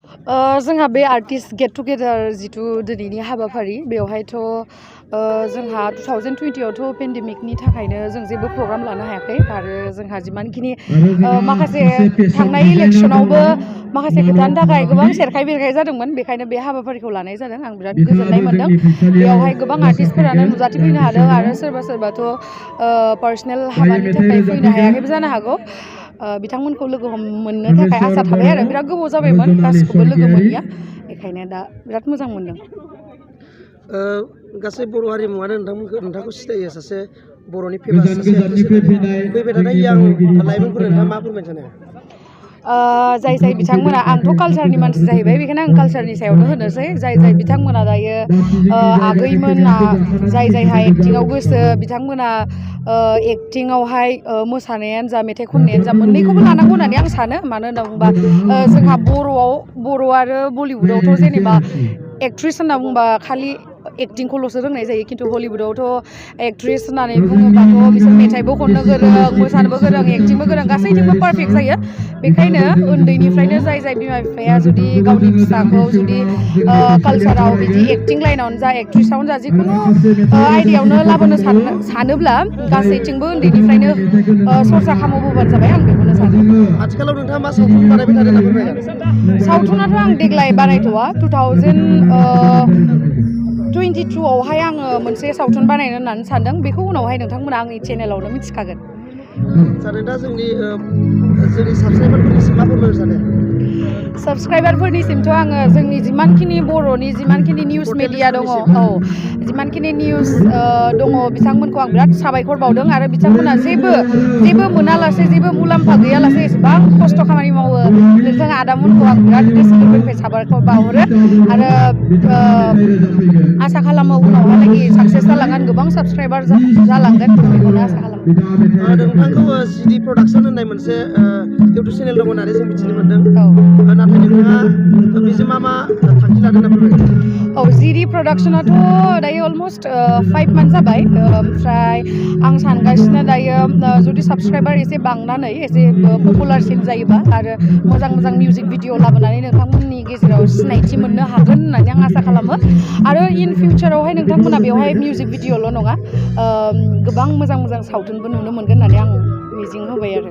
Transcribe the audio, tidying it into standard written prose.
जोंहा बे artist gate together जिथु दिनैनि हाबाफारि बेवहायथ' जोंहा 2020 आवथ' पेन्डेमिकनि थाखायनो जों जेबो प्रग्राम लानो हायाखै आरो जोंहा जिमानखिनि माखासे थांनाय इलेक्सनावबो माखासे खोथानि थाखाय गोबां सेरखाय बेरखाय जादोंमोन बेखायनो बे हाबाफारिखौ लानाय जादों आं बिराद गोजोननाय मोन्दों बेयावहाय गोबां आर्टिस्टफोरानो नुजाथिफैनो हादों आरो सोरबा सोरबाथ' पार्सनेल हाबानि थाखाय फैनो हायाखैबो जानो हागौ बिथांमोनखौ लोगो मोननो थाखाय आसा थाबाय आरो बिराद गोबाव जाबायमोन गासिखौबो लोगो मोनैया बेखायनो दा बिराद मोजां मोनदों गासै बर' हारिमुवानो नोंथांखौ सिनायो सासे बर'नि फेमास सासे फैबाय थानाय यां लाइमोनफोरनो नोंथाङा मा फोरमायनो सानो जाय जाय बिथांमोना आंथ' कालचारनि मानसि जाहैबाय बेखायनो आं कालचारनि सायावनो होनोसै जाय जाय बिथांमोना दायो आगैमोना जाय जायहा एक्टिङाव गोसो बिथांमोना एक्टिङावहाय मोसानायानो जा मेथाइ खननायानो जा मोननैखौबो लानांगौ होननानै आं सानो मानो होनना बुङोबा जोंहा बर' आरो बलिउडआवथ' जेनेबा एक्ट्रिस होनना बुंबा खालि एक्टिंखौल'सो रोंनाय जायो खिन्थु हलिउडआवथ' एक्ट्रिस होननानै बुङोबाथ' बिसोर मेथाइबो खननो गोरों मोसानोबो गोरों एक्टिंबो गोरों गासैथिंबो पारफेक्ट जायो बेखायनो उन्दैनिफ्रायनो जाय जाय बिमा बिफाया जुदि गावनि फिसाखौ जुदि कालचाराव बिदि एक्टिं लाइनावनो जा एक्ट्रिसआवनो जा जिखुनु आयदायावनो लाबोनो सानोब्ला गासैथिंबो उन्दैनिफ्रायनो सरसा खालामबोबानो जाबाय आं बेखौनो सानो आथिखालाव नोंथाङा मा सावथुन बानायबाय थादों होनना फोरमायगोन सावथुनाथ' आं देग्लाय बानायथ'वा 2022 आवहाय आङो मोनसे सावथुन बानायनो होननानै सानदों बेखौ उनावहाय नोंथांमोना आंनि चेनेलावनो मिथिखागोन सानो दा जोंनि साबस्क्राइबारफोरनिसिम मा फोरमायनो सानो साबस्क्राइबारफोरनिसिमथ' आङो जोंनि जिमानखिनि बर'नि जिमानखिनि निउस मेडिया दङ जिमानखिनि निउस दङ बिथांमोनखौ आं बिराद साबायखर बावदों आरो बिथांमोना जेबो मोनालासे जेबो मुलाम्फा गैयालासे एसेबां खस्थ' खामानि मावो नोंथाङा आदामोनखौ आं बिराद गोसो गोरबोनिफ्राय साबायखर बावहरो आरो आसा खालामो उनावहालागि साक्सेस जालांगोन गोबां साबस्क्राइबार जालांगोन बेखौनो आसा खालामो नोंथांखौ सिडि प्रडाक्सन होननाय मोनसे इउटुब चेनेल दङ होननानै जों मिथिनो मोन्दों नाथाय नोंथाङा बेजों मा थांखि लादों होनना फोरमायगोन जिडि प्रडाक्सनाथ' दायो अलमस्ट 5 मान्थ जाबाय ओमफ्राय आं सानगासिनो दायो जुदि साबस्क्राइबार एसे बांनानै एसे पपुलारसिन जायोबा आरो मोजां मोजां मिउजिक भिडिअ लाबोनानै नोंथांमोननि गेजेराव सिनायथि मोननो हागोन होननानै आं आसा खालामो आरो इन फिउचारावहाय नोंथांमोना बेवहाय मिउजिक भिडिअल' नङा गोबां मोजां मोजां सावथुनबो नुनो मोनगोन होननानै आं मिजिं होबाय आरो